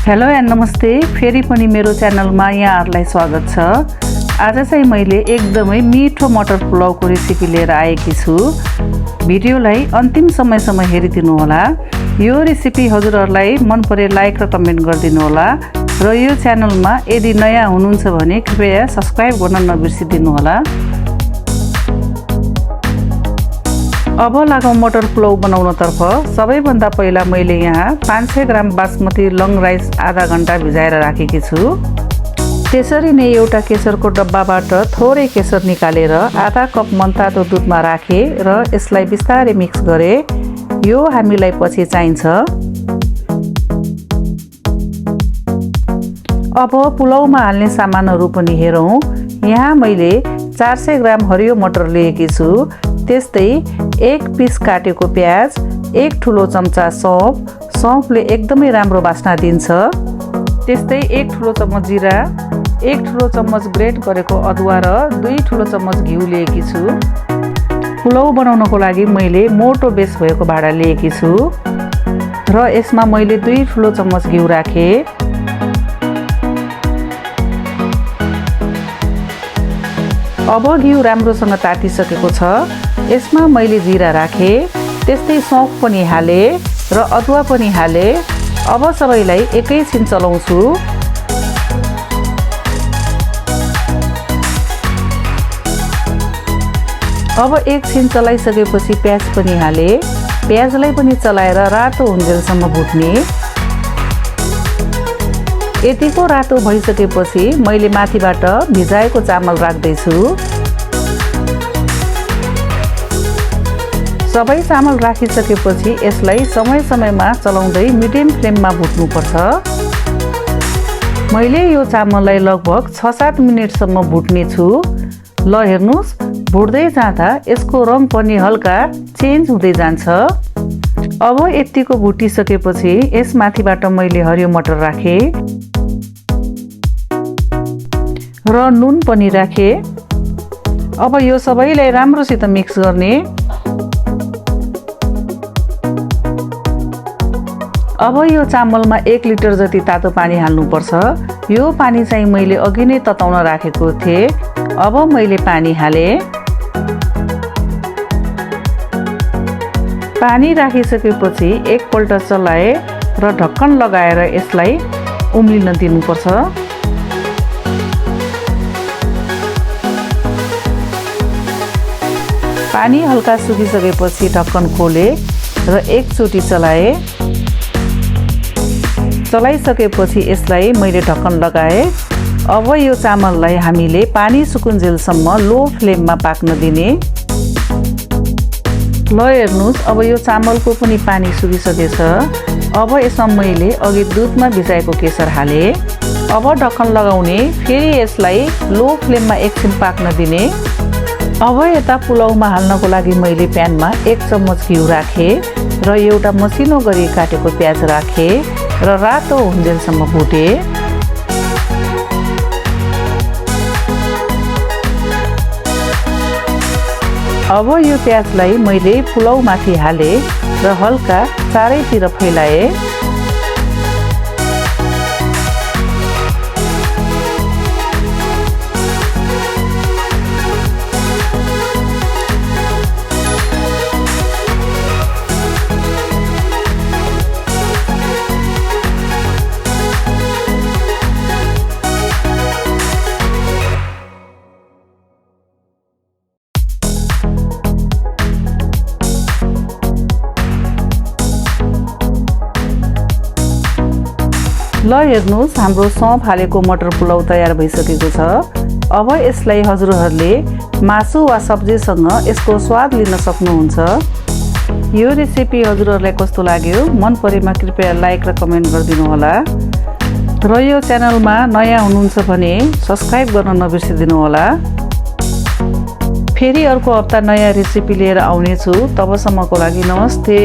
Hello and नमस्ते। फेरि पनि मेरो च्यानलमा यहाँहरूलाई स्वागत छ। आज चाहिँ मैले एकदमै मिठो मटर पुलाउको रेसिपी लिएर आएकी छु। भिडियोलाई अन्तिम समयसम्म हेरिदिनु होला। यो रेसिपी हजुरहरूलाई मन परे लाइक र कमेन्ट गरिदिनु होला र यो च्यानलमा यदि नयाँ हुनुहुन्छ भने कृपया सब्स्क्राइब गर्न नबिर्सिदिनु होला। अब लागौं मटर पुलाउ बनाउनतर्फ। सबैभन्दा पहिला मैले यहाँ 500 ग्राम बासमती लङ राइस आधा घण्टा भिजाएर राखेकी छु। त्यसरी नै एउटा केसरको डब्बाबाट थोरै केसर निकालेर आधा कप मनतातो दुधमा राखे र यसलाई बिस्तारै मिक्स गरे। यो हामीलाई पछि चाहिन्छ। अब पुलाउमा हाल्ने सामानहरू पनि हेरौँ। यहाँ मैले 400 ग्राम हरियो मटर लिएकी छु। त्यस्तै 1 पिस काटेको प्याज, 1 ठुलो चम्चा सौफ। सौफले एकदमै राम्रो बास्ना दिन्छ। त्यस्तै 1 ठुलो चम्मच जिरा, 1 ठुलो चम्मच ग्रेट गरेको अदुवा र 2 ठुलो चम्मच घिउ लिएकी छु। पुलाउ बनाउनको लागि मैले मोटो बेस भएको भाँडा लिएकी छु र यसमा मैले 2 ठुलो चम्मच घिउ राखे। अब घिउ राम्रोसँग तातिसकेको छ। यसमा मैले जिरा राखे, त्यस्तै सौफ पनि हाले र अदुवा पनि हाले। अब सबैलाई एकैछिन चलाउँछु। अब एकछिन चलाइसकेपछि प्याज पनि हाले। प्याजलाई पनि चलाएर रातो हुन्जेलसम्म भुट्ने। यतिको रातो भइसकेपछि मैले माथिबाट भिजाएको चामल राख्दैछु। सबै चामल राखिसकेपछि यसलाई समय-समयमा चलाउँदै मिडियम फ्लेममा भुट्नुपर्छ। मैले यो चामललाई लगभग 6-7 मिनेटसम्म भुट्ने छु। ल हेर्नुस्, भुट्दै जाँदा यसको रङ पनि हल्का चेन्ज हुँदै जान्छ। अब यतिको भुटिसकेपछि यसमाथिबाट मैले हरियो मटर राखे र नुन पनि राखे। अब यो सबैलाई राम्रोसित मिक्स गर्ने। अब यो चामलमा 1 लिटर जति तातो पानी हाल्नुपर्छ। यो पानी चाहिँ मैले अघि नै तताउन राखेको थिएँ। अब मैले पानी हाले। पानी राखिसकेपछि एकपल्ट चलाए र ढक्कन लगाएर यसलाई उम्लिन दिनुपर्छ। पानी हल्का सुकिसकेपछि ढक्कन खोले र एकचोटि चलाए। चलाइसकेपछि यसलाई मैले ढक्कन लगाए। अब यो चामललाई हामीले पानी सुकुन्जेलसम्म लो फ्लेममा पाक्न दिने। ल हेर्नुस्, अब यो चामलको पनि पानी सुकिसकेछ। अब यसमा मैले अघि दुधमा भिजाएको केसर हाले। अब ढक्कन लगाउने, फेरि यसलाई लो फ्लेममा एकछिन पाक्न दिने। अब यता पुलाउमा हाल्नको लागि मैले प्यानमा 1 चम्मच घिउ राखे र एउटा मसिनो गरी काटेको प्याज राखे र रातो हुन्जेलसम्म भुटे। अब यो प्याजलाई मैले पुलाउमाथि हाले र हल्का चारैतिर फैलाए। ल हेर्नुस्, हाम्रो सौफ हालेको मटर पुलाउ तयार भइसकेको छ। अब यसलाई हजुरहरूले मासु वा सब्जीसँग यसको स्वाद लिन सक्नुहुन्छ। यो रेसिपी हजुरहरूलाई कस्तो लाग्यो? मन परेमा कृपया लाइक र कमेन्ट गरिदिनु होला र यो च्यानलमा नयाँ हुनुहुन्छ भने सब्स्क्राइब गर्न नबिर्सिदिनु होला। फेरि अर्को हप्ता नयाँ रेसिपी लिएर आउनेछु। तबसम्मको लागि नमस्ते।